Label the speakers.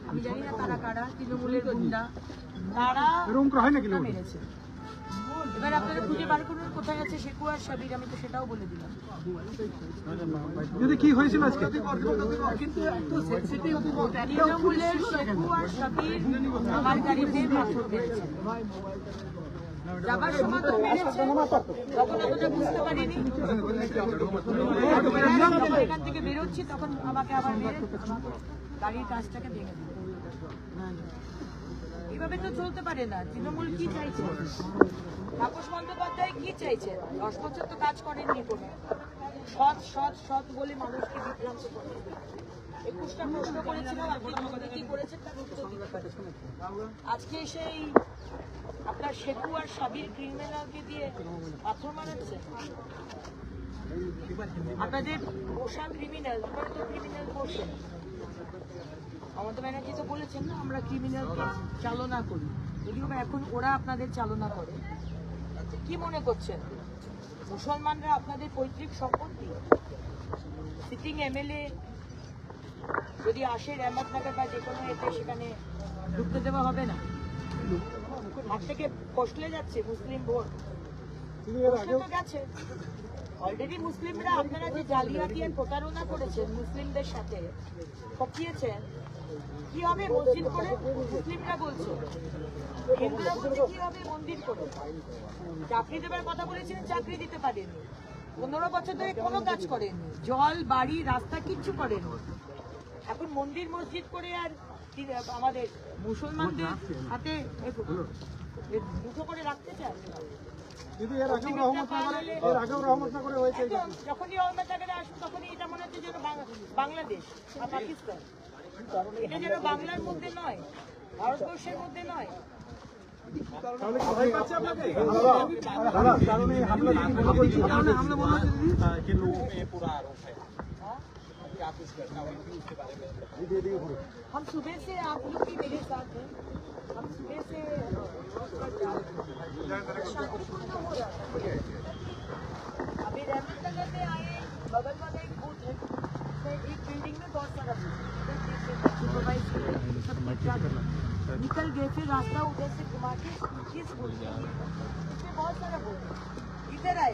Speaker 1: আমি জানি না তারা কারা, তৃণমূলের গুন্ডা, তারা মেরেছে। এবার আপনারা খুঁজে বার করুন কোথায় আছে শেকু আর সাবির, আমি তো সেটাও বলে দিলাম।
Speaker 2: কি হয়েছিল আজকে?
Speaker 1: তৃণমূলের শেকু আর সাবির আমার গাড়িতে পাথর মেরেছে। যাবার সময় তো মেরেছে, তখন অতটা বুঝতে পারিনি। এখান থেকে বেরোচ্ছি তখন আমাকে আবার মেরে গাড়ির কাজটাকে ভেঙে দিল। এইভাবে তো চলতে পারে না। তৃণমূল কি চাইছে? তাপস বন্দ্যোপাধ্যায় কি চাইছে? 10 বছর তো কাজ করেননি কোনো। সৎ সৎ সৎ বলে মানুষকে বিভ্রান্ত করে। 21টা প্রশ্ন করেছিলাম, আপনি কি করেছেন তার উত্তর দিতে পারেন। আজকে সেই আপনার শেকু আর সাবির ক্রিমিনালকে দিয়ে পাথর মারাচ্ছে। আপনাদের পোষান ক্রিমিনাল, আপনারা তো ক্রিমিনাল করছেন। মমতা ব্যানার্জি তো বলেছেন না আমরা ক্রিমিনালকে চালনা করি, যদিও এখন ওরা আপনাদের চালনা করে। কি মনে করছেন মুসলমানরা আপনাদের পৈতৃক সম্পত্তি? সিটিং এমএলএ যদি আসে রহমতনগর বা যে কোনো এতে, সেখানে ঢুকতে দেওয়া হবে না? হাত থেকে কষলে যাচ্ছে মুসলিম ভোট, গেছে অলরেডি। মুসলিমরা আপনারা যে জালিয়াতি আর প্রতারণা করেছেন মুসলিমদের সাথে, ঠকিয়েছেন। কি হবে মসজিদ করে? মুসলিমরা বলছে, হিন্দুরা বলছে কি হবে মন্দির করে। চাকরি দেবার কথা বলেছিলেন, চাকরি দিতে পারেননি। 15 বছর ধরে কোনো কাজ করেননি, জল বাড়ি রাস্তা কিচ্ছু করেননি। এখন মন্দির মসজিদ করে আর আমাদের মুসলমানদের হাতে মুঠো করে রাখতে চায়। যখনই রহমতনগরে আসুন তখনই এটা মনে হচ্ছে যেন বাংলাদেশ আর পাকিস্তান। এটা যেন বাংলার মধ্যে নয়, ভারতবর্ষের মধ্যে নয়। हम सुबह से आप लोग भी मेरे साथ हैं। हम सुबह से अभी रहमतनगर में आए, बगल वाला एक बूथ है, एक बिल्डिंग में बहुत सारा सुपरवाइज निकल गए, फिर रास्ता उधर से घुमा के इस बूथ में बहुत सारा बूथ इधर आए।